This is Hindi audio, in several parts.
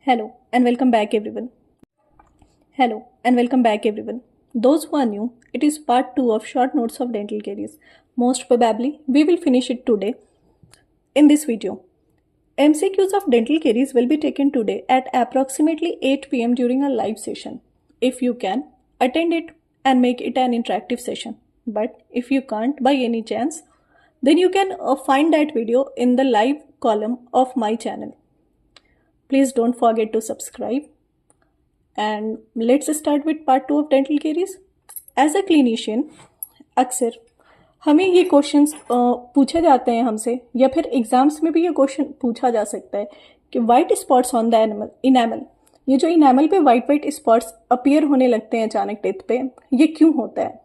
Hello and welcome back everyone. Hello and welcome back everyone. Those who are new, it is part 2 of short notes of dental caries. Most probably, we will finish it today. In this video, MCQs of dental caries will be taken today at approximately 8 pm during a live session. If you can, attend it and make it an interactive session. But if you can't by any chance, then you can find that video in the live column of my channel. Please don't forget to subscribe. And let's start with part 2 of dental caries. As a clinician, अक्सर हमें ये क्वेश्चंस पूछे जाते हैं हमसे, या फिर एग्जाम्स में भी ये क्वेश्चन पूछा जा सकता है कि white spots on the enamel, ये जो इनैमल पे वाइट स्पॉट्स अपीयर होने लगते हैं अचानक टेथ पे, ये क्यों होता है?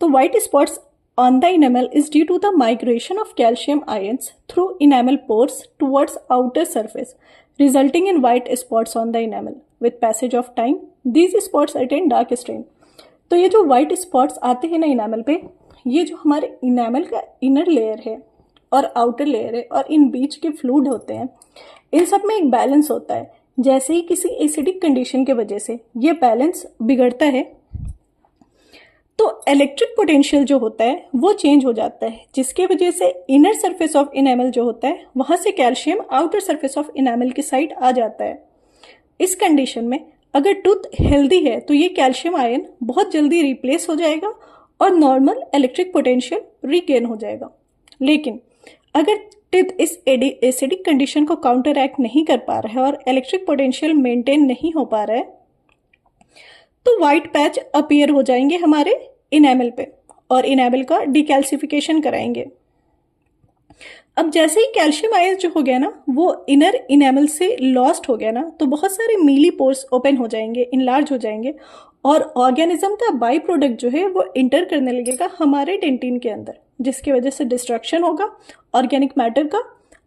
तो white spots on the enamel is due to the migration of calcium ions through enamel pores towards outer surface, resulting in white spots on the enamel. With passage of time, these spots attain dark stain. तो ये जो white spots आते हैं ना enamel पे, ये जो हमारे enamel का inner layer है और outer layer है और इन बीच के fluid होते हैं, इन सब में एक बैलेंस होता है. जैसे ही किसी एसिडिक कंडीशन के वजह से ये बैलेंस बिगड़ता है, तो इलेक्ट्रिक पोटेंशियल जो होता है वो चेंज हो जाता है, जिसके वजह से इनर सरफेस ऑफ इनैमल जो होता है वहां से calcium outer surface of enamel की साइड आ जाता है. इस कंडीशन में अगर टूथ हेल्दी है तो ये कैल्शियम आयन बहुत जल्दी रिप्लेस हो जाएगा और नॉर्मल इलेक्ट्रिक पोटेंशियल रिगेन हो जाएगा. लेकिन अगर टिथ इस एसिडिक कंडीशन को काउंटर एक्ट नहीं कर पा रहा है और इलेक्ट्रिक पोटेंशियल मेंटेन नहीं हो पा रहा है, तो वाइट पैच अपीयर हो जाएंगे हमारे इनैमल पे और इनैमल का डिकैल्सिफिकेशन कराएंगे. अब जैसे ही कैल्शियम आयन जो हो गया ना वो इनर इनैमल से लॉस्ट हो गया ना, तो बहुत सारे मीली पोर्स ओपन हो जाएंगे, इनलार्ज हो जाएंगे और ऑर्गेनिज्म का बाई प्रोडक्ट जो है वो इंटर करने लगेगा हमारे डेंटिन के अंदर, जिसकी वजह से डिस्ट्रक्शन होगा ऑर्गेनिक मैटर का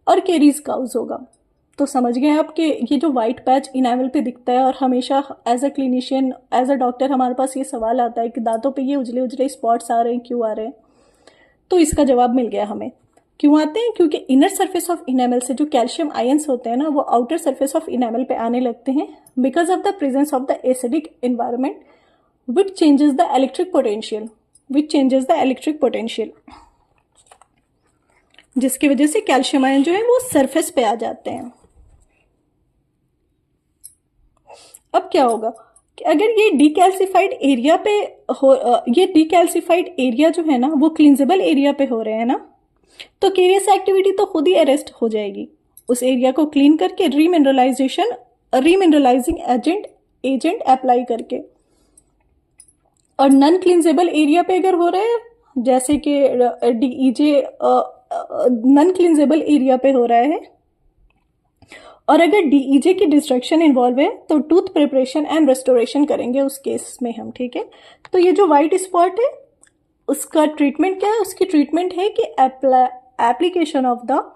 और केरीज काउज होगा. तो समझ गए आप कि ये जो वाइट पैच इनैमल पे दिखता है और हमेशा as a clinician, as a doctor हमारे पास ये सवाल आता है कि दांतों पे ये उजले उजले स्पॉट्स आ रहे हैं, क्यों आ रहे हैं? तो इसका जवाब मिल गया हमें. क्यों आते हैं? क्योंकि इनर सरफेस ऑफ इनैमल से जो कैल्शियम आयंस होते हैं ना वो आउटर सरफेस ऑफ इनैमल पे आने लगते हैं because of the presence of the acidic environment which changes the electric potential, जिसकी वजह से कैल्शियम आयन जो है वो सरफेस पे आ जाते हैं. अब क्या होगा कि अगर ये डीकैल्सिफाइड एरिया पे हो, ये डीकैल्सिफाइड एरिया जो है ना वो क्लींजेबल एरिया पे हो रहे हैं ना, तो केरियस एक्टिविटी तो खुद ही अरेस्ट हो जाएगी. उस एरिया को क्लीन करके रीमिनरलाइजिंग एजेंट अप्लाई करके. और नॉन क्लींजेबल एरिया पे अगर हो रहे हैं, जैसे कि डीईजे नॉन क्लींजेबल एरिया पे हो रहा है, और अगर डीईजे की डिस्ट्रक्शन इन्वॉल्व है तो टूथ प्रिपरेशन एंड रेस्टोरेशन करेंगे उस केस में हम. ठीक है, तो ये जो वाइट स्पॉट है उसका ट्रीटमेंट क्या है? उसकी ट्रीटमेंट है कि application of the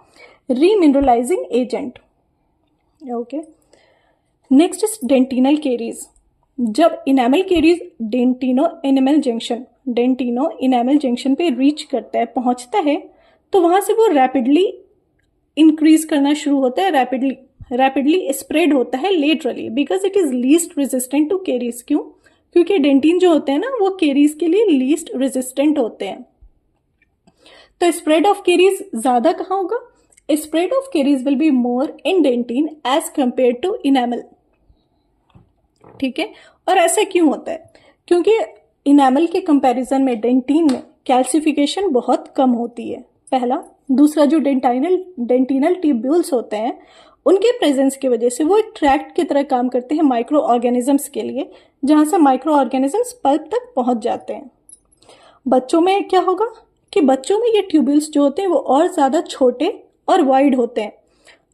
remineralising agent. Okay, next is dentinal caries. जब enamel caries dentino enamel junction पे रीच करता है, पहुंचता है, तो वहां से वो रैपिडली इंक्रीज करना शुरू होता है, रैपिडली स्प्रेड होता है laterally, because it is least resistant to caries. क्यों? क्योंकि डेंटिन जो होते हैं ना वो केरीज के लिए लीस्ट रेजिस्टेंट होते हैं. तो स्प्रेड ऑफ केरीज ज्यादा कहाँ होगा? Spread of caries will be more in dentin as compare to enamel. ठीक है, और ऐसा क्यों होता है? क्योंकि इनैमल के कंपैरिजन में डेंटिन में कैल्सिफिकेशन बहुत कम होती है, पहला. दूसरा, जो डेंटिनल ट्यूब्यूल्स होते हैं उनके प्रेजेंस की वजह से वो एक ट्रैक्ट की तरह काम करते हैं माइक्रो ऑर्गेनिजम्स के लिए, जहां से माइक्रो ऑर्गेनिजम्स पल्प तक पहुंच जाते हैं. बच्चों में क्या होगा कि बच्चों में ये ट्यूब्यूल्स जो होते हैं वो और ज्यादा छोटे और वाइड होते हैं.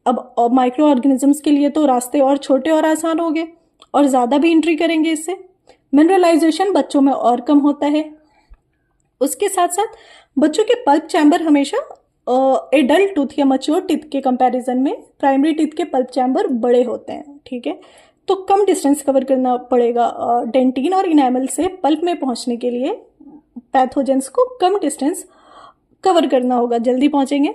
अब माइक्रो ऑर्गेनिजम्स के लिए तो रास्ते और छोटे और आसान हो गए और ज्यादा भी एंट्री करेंगे. इससे मिनरलाइजेशन बच्चों में और कम होता है. उसके साथ साथ बच्चों के पल्प चैम्बर हमेशा एडल्ट टूथ या मच्योर टीथ के कंपैरिजन में प्राइमरी टीथ के पल्प चैम्बर बड़े होते हैं. ठीक है, तो कम डिस्टेंस कवर करना पड़ेगा डेंटिन और इनैमल से पल्प में पहुंचने के लिए. पैथोजेंस को कम डिस्टेंस कवर करना होगा, जल्दी पहुंचेंगे.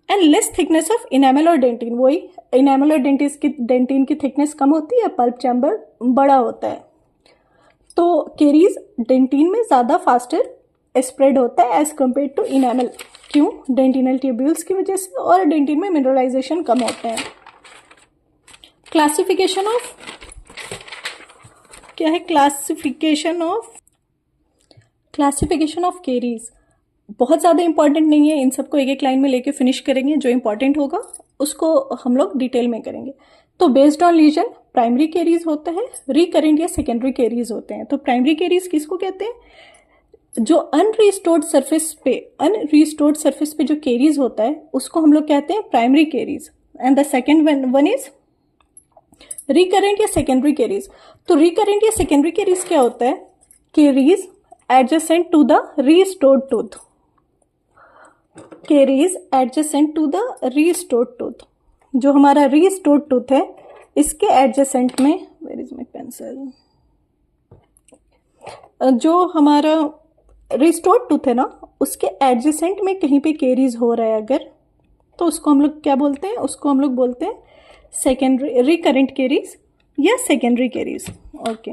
And less thickness of enamel और डेंटिन, वही इनेमल और डेंटिन की थिकनेस कम होती है, पल्प चैम्बर बड़ा होता है। तो केरीज डेंटिन में ज़्यादा फास्टर स्प्रेड होता है एज कम्पेयर टू इनेमल। क्यों? डेंटिनल ट्यूब्यूल्स की वजह से, और डेंटिन में मिनरलाइजेशन कम होते हैं। क्लासिफिकेशन ऑफ क्या है? क्लासिफिकेशन ऑफ केरीज बहुत ज़्यादा इंपॉर्टेंट नहीं है, इन सबको एक एक लाइन में लेके फिनिश करेंगे, जो इंपॉर्टेंट होगा उसको हम लोग डिटेल में करेंगे। तो based on lesion primary caries होता है, रिकरेंट या सेकेंडरी केरीज होते हैं। तो प्राइमरी केरीज किसको कहते हैं? जो अनरिस्टोर्ड सरफेस पे जो केरीज होता है उसको हम लोग कहते हैं primary caries. And the second one is recurrent या सेकेंडरी केरीज। तो रिकरेंट या सेकेंडरी केरीज क्या होता है? Caries adjacent to the restored tooth, caries adjacent to the restored tooth. जो हमारा रीस्टोर्ड टूथ है इसके एडजेसेंट में, वेयर इज माय पेंसिल, जो हमारा रिस्टोर्ड टूथ है ना उसके एडजेसेंट में कहीं पे केरीज हो रहा है अगर, तो उसको हम लोग क्या बोलते हैं? उसको हम लोग बोलते हैं सेकेंडरी रिकरेंट केरीज या secondary caries. Okay.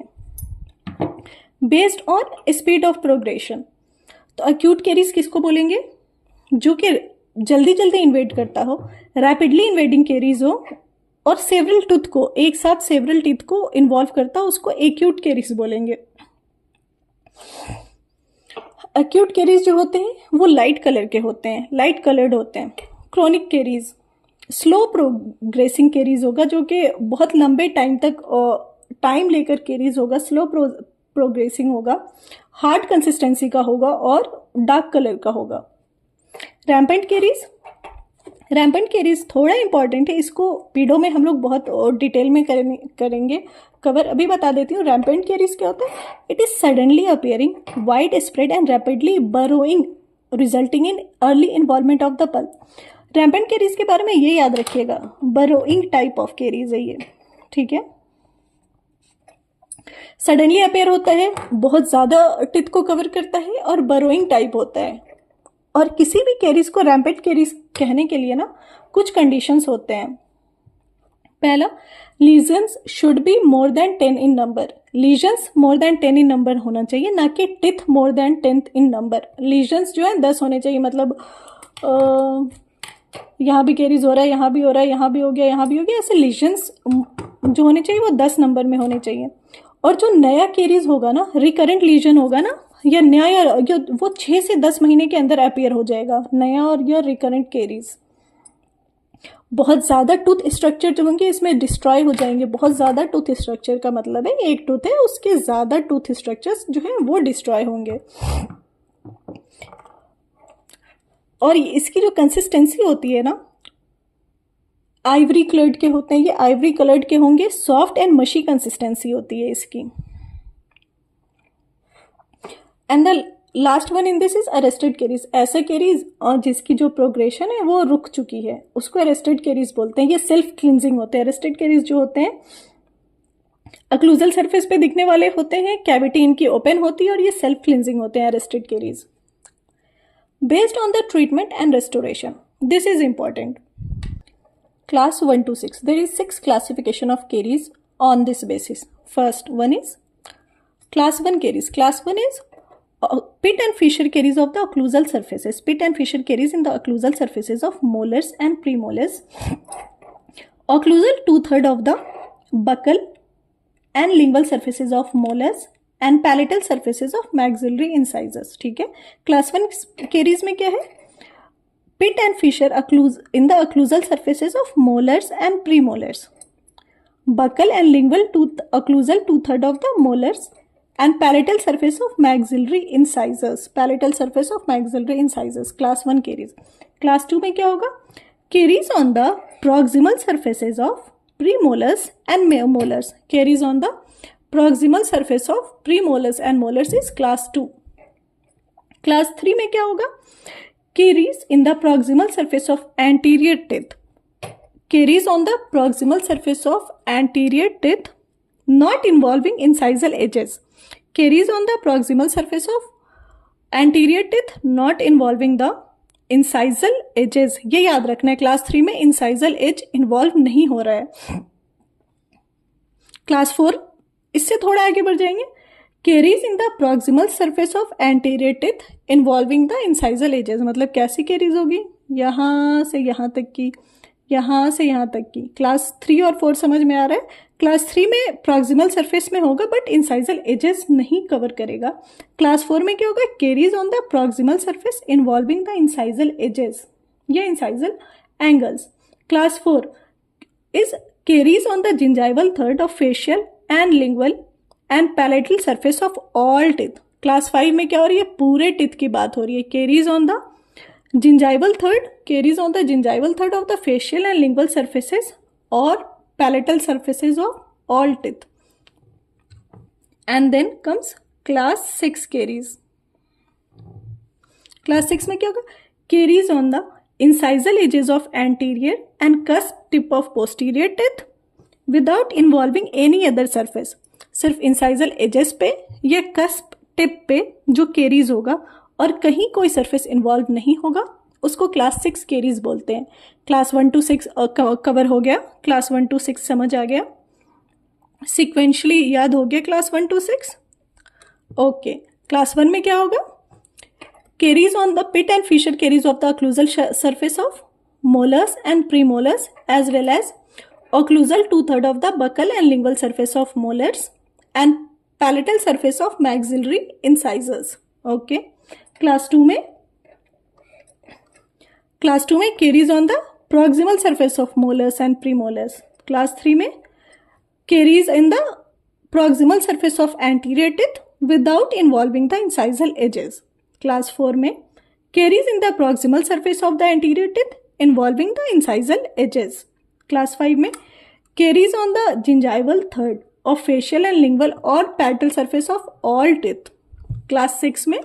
Based on speed of progression, तो अक्यूट केरीज किसको बोलेंगे? जो कि जल्दी जल्दी इन्वेड करता हो, रैपिडली इन्वेडिंग केरीज हो और सेवरल टूथ को एक साथ सेवरल टीथ को इन्वॉल्व करता हो, उसको एक्यूट केरीज बोलेंगे। एक्यूट केरीज जो होते हैं वो लाइट कलर के होते हैं, लाइट कलर्ड होते हैं। Chronic caries slow progressing caries होगा, जो कि बहुत लंबे टाइम तक टाइम लेकर केरीज होगा, स्लो प्रोग्रेसिंग होगा, हार्ड कंसिस्टेंसी का होगा और डार्क कलर का होगा। रैम्पेंट केरीज थोड़ा इंपॉर्टेंट है, इसको पीडो में हम लोग बहुत डिटेल में करेंगे कवर। अभी बता देती हूँ रैम्पेंट केरीज क्या होता है। It is suddenly appearing, wide spread and rapidly burrowing resulting in early involvement of the pulp. Rampant caries के बारे में ये याद रखिएगा, बरोइंग टाइप ऑफ केरीज है ये, ठीक है। सडनली अपेयर होता है, बहुत ज्यादा टिथ को कवर करता है और बरोइंग टाइप होता है। और किसी भी केरीज को रैम्पेंट केरीज कहने के लिए ना कुछ कंडीशंस होते हैं। पहला, lesions should be more than 10 in number. Lesions more than 10 in number होना चाहिए, ना कि टिथ मोर देन 10 इन नंबर। लीजन्स जो है 10 होने चाहिए, मतलब यहाँ भी केरीज हो रहा है, यहाँ भी हो रहा है, यहाँ भी हो गया, यहाँ भी हो गया, ऐसे लीजन्स जो होने चाहिए वो 10 नंबर में होने चाहिए। और जो नया केरीज होगा ना, रिकरेंट लीजन होगा ना, या नया वो 6 से 10 महीने के अंदर अपीयर हो जाएगा, नया और या रिकरेंट केरीज। बहुत ज़्यादा टूथ स्ट्रक्चर जो होंगे इसमें डिस्ट्रॉय हो जाएंगे। बहुत ज़्यादा टूथ स्ट्रक्चर का मतलब है एक टूथ है, उसके ज़्यादा टूथ स्ट्रक्चर्स जो है वो डिस्ट्रॉय होंगे। और इसकी जो कंसिस्टेंसी होती है ना, आइवरी कलर्ड के होते हैं, ये आइवरी कलर्ड के होंगे, सॉफ्ट एंड मशी कंसिस्टेंसी होती है इसकी। And the last one in this is arrested caries. ऐसा केरीज जिसकी जो प्रोग्रेशन है वो रुक चुकी है, उसको अरेस्टेड केरीज बोलते हैं। ये सेल्फ क्लिनजिंग होते हैं। अरेस्टेड केरीज जो होते हैं अक्लूजल सरफेस पे दिखने वाले होते हैं, कैविटी इनकी ओपन होती है और ये सेल्फ क्लिनजिंग होते हैं arrested caries. Based on the treatment and restoration, this is important. Class 1 to 6. There is 6 classification of caries on this basis. First one is class 1 caries. Class 1 is pit and fissure caries of the occlusal surfaces. Pit and fissure caries in the occlusal surfaces of molars and premolars. Occlusal 2/3 of the buccal and lingual surfaces of molars and palatal surfaces of maxillary incisors. ठीक है। Class 1 caries में क्या है? Pit and fissure in the occlusal surfaces of molars and premolars. Buccal and lingual occlusal 2/3 of the molars and palatal surface of maxillary incisors. Palatal surface of maxillary incisors. Class 1 caries. Class 2 में क्या होगा? Caries on the proximal surfaces of premolars and molars. Caries on the proximal surface of premolars and molars is class 2. Class 3 में क्या होगा? Caries in the proximal surface of anterior teeth. Caries on the proximal surface of anterior teeth not involving incisal edges. Caries on the proximal surface of anterior teeth not involving the incisal edges, ये याद रखना है, क्लास 3 में इंसाइजल एज इन्वॉल्व नहीं हो रहा है। क्लास 4 इससे थोड़ा आगे बढ़ जाएंगे, caries in the proximal surface of anterior teeth involving the incisal edges, मतलब कैसी कैरीज होगी, यहाँ से यहाँ तक की, यहाँ से यहाँ तक की। क्लास 3 और 4 समझ में आ रहा है। क्लास 3 में प्रॉक्सिमल सरफेस में होगा बट इंसाइजल एजेस नहीं कवर करेगा। क्लास 4 में क्या होगा, caries on the proximal surface involving the incisal edges या incisal angles. Class 4 is caries on the gingival third of facial and lingual and palatal surface of all teeth. Class 5 में क्या हो रही है, पूरे टिथ की बात हो रही है। Carries on the gingival third, carries on the gingival third of the facial and lingual surfaces or palatal surfaces of all teeth. And then comes class 6 caries. Class 6 में क्या होगा, carries on the incisal edges of anterior and cusp tip of posterior teeth without involving any other surface. सिर्फ incisal edges पे या cusp tip पे जो caries होगा और कहीं कोई सरफेस इन्वॉल्व नहीं होगा, उसको क्लास 6 कैरीज बोलते हैं। क्लास 1 to 6 कवर हो गया, क्लास 1 to 6 समझ आ गया, सिक्वेंशली याद हो गया क्लास 1 to 6। ओके, क्लास 1 में क्या होगा, caries on the pit and fissure caries of the occlusal surface of molars and premolars as well as occlusal 2/3 of the buccal and lingual surface of molars and palatal surface of maxillary incisors. Okay, class 2 में caries on the proximal surface of molars and premolars. Class 3 में caries in the proximal surface of anterior teeth without involving the incisal edges. Class 4 में caries in the proximal surface of the anterior teeth involving the incisal edges. Class 5 में caries on the gingival third of facial and lingual और palatal surface of all teeth. Class 6 में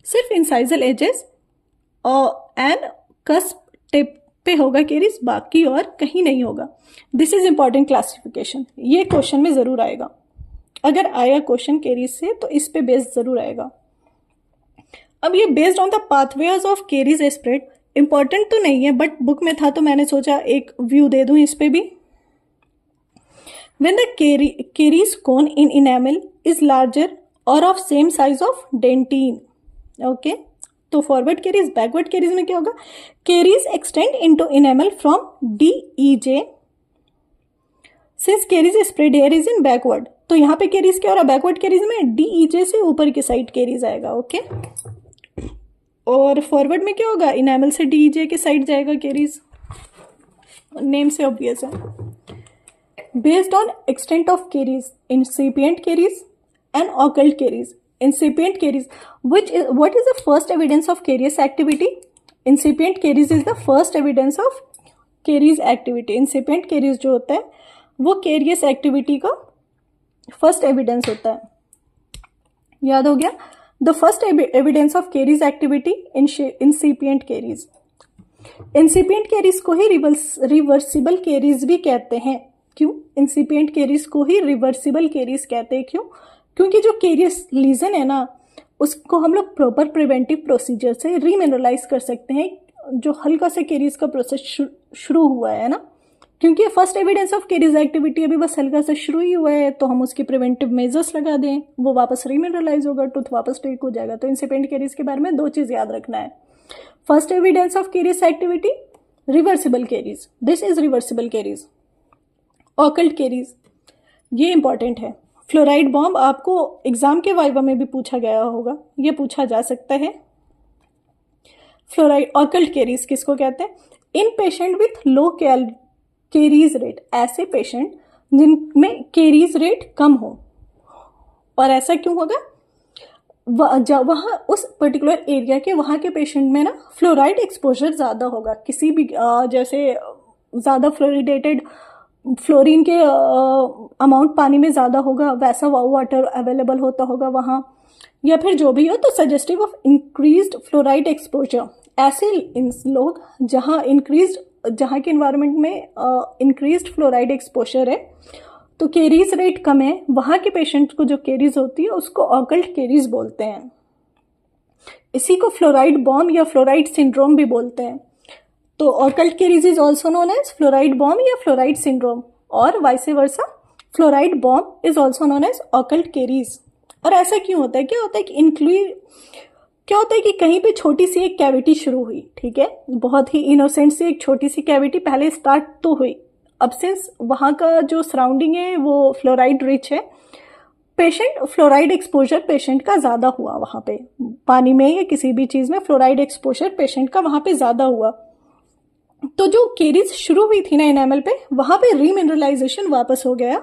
सिर्फ incisal edges and cusp tip पे होगा कैरीज, बाकी और कहीं नहीं होगा। दिस इज इंपॉर्टेंट क्लासिफिकेशन, ये क्वेश्चन में जरूर आएगा। अगर आया क्वेश्चन कैरीज से तो इस पे बेस्ड जरूर आएगा। अब ये based on the pathways of carries spread, important तो नहीं है बट बुक में था तो मैंने सोचा एक व्यू दे दूं इस पे भी। When the caries cone in enamel is larger or of same size of dentine, okay, तो फॉरवर्ड कैरीज, बैकवर्ड कैरीज में क्या होगा, carries extend into enamel from DEJ since carries spread air is in backward. तो यहाँ पे कैरीज क्या हो रहा है, बैकवर्ड कैरीज में DEJ से ऊपर की साइड कैरीज आएगा। ओके, और फॉरवर्ड में क्या होगा, इनेमल से DEJ के साइड जाएगा कैरीज, नेम से ऑब्वियस है। Based on extent of carries, incipient caries and occult caries. Incipient caries, what is the first evidence of caries activity? Incipient caries is the first evidence of caries activity. Incipient caries जो होता है वो caries activity का first evidence होता है, याद हो गया। The first evidence of caries activity incipient caries. Incipient caries को ही reversible caries भी कहते हैं। क्यों? Incipient caries को ही reversible caries कहते हैं, क्यों? क्योंकि जो कैरियस लीजन है ना उसको हम लोग प्रॉपर प्रिवेंटिव प्रोसीजर से रीमिनरलाइज कर सकते हैं, जो हल्का से कैरियस का प्रोसेस शुरू हुआ है ना, क्योंकि first evidence of carious activity अभी बस हल्का से शुरू ही हुआ है, तो हम उसके प्रिवेंटिव मेजर्स लगा दें, वो वापस रीमिनरलाइज होगा, टूथ वापस ठीक हो जाएगा। तो इंसिपिएंट कैरियस के बारे में दो चीज़ याद रखना है, first evidence of carious activity, reversible carious, this is reversible carious. Occult carious, ये इंपॉर्टेंट है। फ्लोराइड बॉम्ब आपको एग्जाम के वाइवा में भी पूछा गया होगा, ये पूछा जा सकता है। फ्लोराइड ऑकल्ट कैरीज किसको कहते हैं, in patient with low caries rate, ऐसे पेशेंट जिनमें कैरीज रेट कम हो। और ऐसा क्यों होगा, वहाँ उस पर्टिकुलर एरिया के वहाँ के पेशेंट में ना फ्लोराइड एक्सपोजर ज़्यादा होगा, किसी भी जैसे ज़्यादा फ्लोरिडेटेड फ्लोरीन के अमाउंट पानी में ज़्यादा होगा, वैसा वाटर अवेलेबल होता होगा वहाँ, या फिर जो भी हो, तो suggestive of increased fluoride exposure. ऐसे लोग जहाँ के इन्वायरमेंट में इंक्रीज्ड फ्लोराइड एक्सपोजर है तो कैरीज रेट कम है, वहाँ के पेशेंट को जो कैरीज होती है उसको ऑकल्ट कैरीज बोलते हैं। इसी को फ्लोराइड बॉम्ब या फ्लोराइड सिंड्रोम भी बोलते हैं। तो occult caries is also known as fluoride bomb या फ्लोराइड सिंड्रोम, और vice versa fluoride bomb is also known as occult caries. और ऐसा क्यों होता है? क्या होता है कि कहीं पे छोटी सी एक कैविटी शुरू हुई, ठीक है, बहुत ही इनोसेंट सी एक छोटी सी कैविटी पहले स्टार्ट तो हुई। अब सिंस वहाँ का जो सराउंडिंग है वो फ्लोराइड रिच है, फ्लोराइड एक्सपोजर पेशेंट का ज़्यादा हुआ वहाँ पे, पानी में या किसी भी चीज़ में फ्लोराइड एक्सपोजर पेशेंट का वहाँ पे ज़्यादा हुआ। तो जो केरीज शुरू हुई थी ना इनेमल पे, वहाँ पे रीमिनरलाइजेशन वापस हो गया,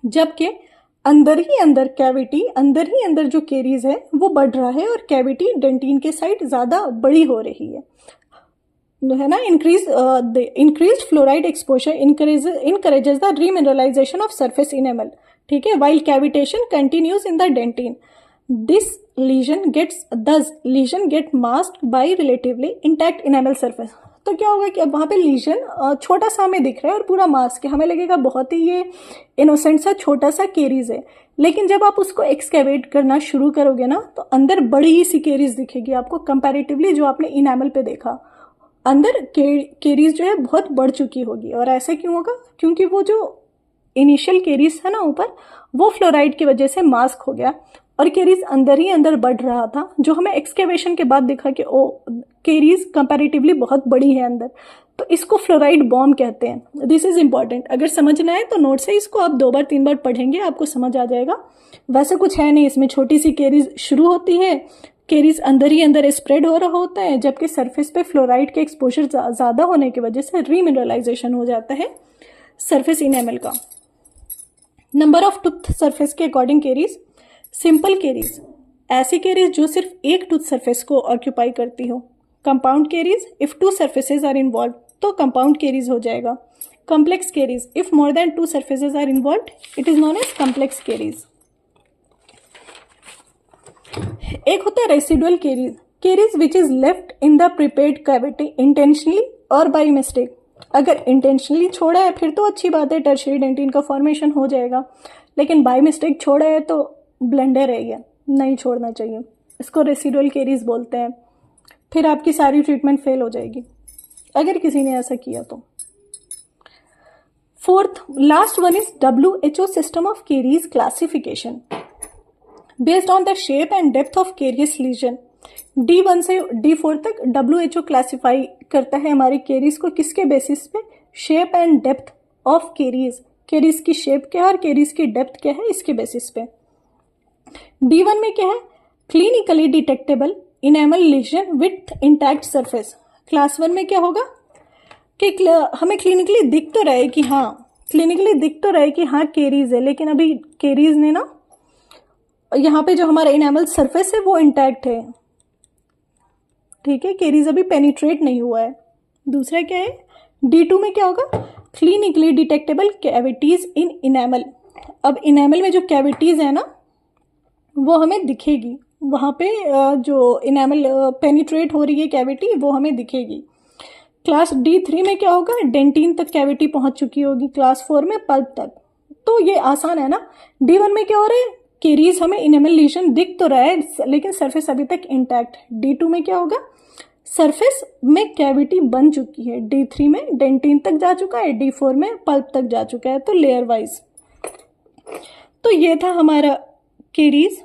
जबकि अंदर ही अंदर जो केरीज है वो बढ़ रहा है और कैविटी डेंटिन के साइड ज़्यादा बड़ी हो रही है ना। Increase fluoride exposure encourages the remineralisation of surface enamel, ठीक है, while cavitation continues in the dentin. This lesion get masked by relatively intact enamel surface. तो क्या होगा कि अब वहाँ पे लीजन छोटा सा हमें दिख रहा है और पूरा मास्क है, हमें लगेगा बहुत ही ये इनोसेंट सा छोटा सा केरीज है, लेकिन जब आप उसको एक्सकेवेट करना शुरू करोगे ना तो अंदर बड़ी सी केरीज दिखेगी आपको कंपैरेटिवली जो आपने इनेमल पे देखा। अंदर केरीज जो है बहुत बढ़ चुकी होगी। और ऐसे क्यों होगा? क्योंकि वो जो इनिशियल केरीज है ना ऊपर, वो फ्लोराइड की वजह से मास्क हो गया और केरीज अंदर ही अंदर बढ़ रहा था, जो हमें एक्सकेवेशन के बाद दिखा कि ओ केरीज कंपैरेटिवली बहुत बड़ी है अंदर। तो इसको फ्लोराइड बॉम्ब कहते हैं। दिस इज इंपॉर्टेंट, अगर समझना है तो नोट से इसको आप 2 बार 3 बार पढ़ेंगे, आपको समझ आ जाएगा। वैसे कुछ है नहीं इसमें, छोटी सी केरीज शुरू होती है, केरीज अंदर ही अंदर स्प्रेड हो रहा होता है, जबकि सरफेस पे फ्लोराइड के एक्सपोजर ज़्यादा होने की वजह से रीमिनरलाइजेशन हो जाता है सरफेस इनेमल का। नंबर ऑफ टूथ सरफेस के अकॉर्डिंग केरीज, सिंपल केरीज ऐसी केरीज जो सिर्फ एक टूथ सरफेस को ऑक्यूपाई करती हो। Compound caries if 2 surfaces are involve तो कंपाउंड केरीज हो जाएगा। Complex caries if more than 2 surfaces are involve it is known as complex caries. एक होता है residual caries which is left in the prepared cavity intentionally और बाय मिस्टेक। अगर इंटेंशनली छोड़ा है फिर तो अच्छी बात है, टर्शियरी डेंटिन का फॉर्मेशन हो जाएगा, लेकिन बाय मिस्टेक छोड़ा है तो ब्लंडर है, ये नहीं छोड़ना चाहिए, इसको रेसिडुअल केरीज बोलते हैं। फिर आपकी सारी ट्रीटमेंट फेल हो जाएगी अगर किसी ने ऐसा किया तो। Fourth last one is WHO system of caries classification based on the shape and depth of carious lesion. D1 से D4 तक WHO क्लासिफाई करता है हमारी केरीज को किसके बेसिस पे? Shape and depth of caries की शेप क्या है और केरीज की डेप्थ क्या है, इसके बेसिस पे। D1 में क्या है? Clinically detectable enamel lesion with intact surface. Class 1 में क्या होगा कि हमें क्लिनिकली दिख तो रहे कि हाँ केरीज है, लेकिन अभी केरीज ने ना यहाँ पे जो हमारा इनेमल सरफेस है वो इंटैक्ट है, ठीक है, केरीज अभी पेनिट्रेट नहीं हुआ है। दूसरा क्या है? D2 में क्या होगा? क्लिनिकली डिटेक्टेबल कैविटीज इन इनेमल। अब इनेमल में जो कैविटीज है ना वो हमें दिखेगी, वहाँ पे जो इनेमल पेनिट्रेट हो रही है कैविटी वो हमें दिखेगी। क्लास D3 में क्या होगा? डेंटिन तक कैविटी पहुंच चुकी होगी, क्लास 4 में पल्प तक। तो ये आसान है ना। D1 में क्या हो रहा है? केरीज हमें इनेमल लीजन दिख तो रहा है लेकिन सरफेस अभी तक इंटैक्ट। D2 में क्या होगा? सरफेस में कैविटी बन चुकी है, D3 में डेंटिन तक जा चुका है, D4 में पल्प तक जा चुका है, तो लेयर वाइज। तो ये था हमारा केरीज,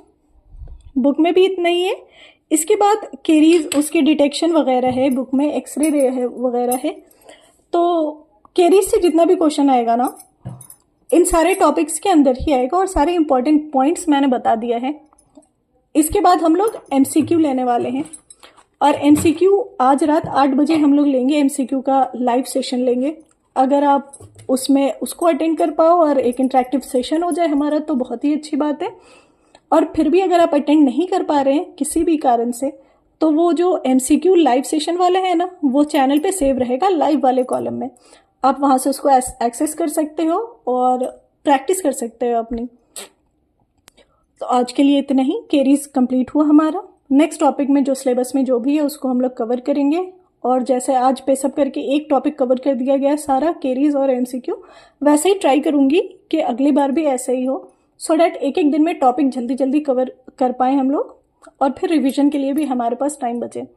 बुक में भी इतना ही है। इसके बाद केरीज उसकी डिटेक्शन वगैरह है, बुक में एक्सरे है वगैरह है। तो केरीज से जितना भी क्वेश्चन आएगा ना इन सारे टॉपिक्स के अंदर ही आएगा और सारे इंपॉर्टेंट पॉइंट्स मैंने बता दिया है। इसके बाद हम लोग MCQ लेने वाले हैं और MCQ आज रात 8 बजे हम लोग लेंगे, MCQ का लाइव सेशन लेंगे। अगर आप उसमें उसको अटेंड कर पाओ और एक इंटरेक्टिव सेशन हो जाए हमारा तो बहुत ही अच्छी बात है। और फिर भी अगर आप अटेंड नहीं कर पा रहे हैं किसी भी कारण से तो वो जो MCQ लाइव सेशन वाला है ना वो चैनल पे सेव रहेगा लाइव वाले कॉलम में, आप वहाँ से उसको एक्सेस कर सकते हो और प्रैक्टिस कर सकते हो अपनी। तो आज के लिए इतना ही, केरीज कंप्लीट हुआ हमारा। नेक्स्ट टॉपिक में जो सिलेबस में जो भी है उसको हम लोग कवर करेंगे और जैसे आज पे सब करके एक टॉपिक कवर कर दिया गया सारा केरीज और MCQ, वैसे ही ट्राई करूँगी कि अगली बार भी ऐसे ही हो, सो डैट एक एक दिन में टॉपिक जल्दी जल्दी कवर कर पाएँ हम लोग और फिर रिवीजन के लिए भी हमारे पास टाइम बचे।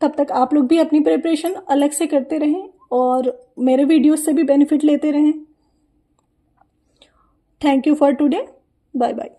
तब तक आप लोग भी अपनी प्रिपरेशन अलग से करते रहें और मेरे वीडियोस से भी बेनिफिट लेते रहें। Thank you for today. Bye bye.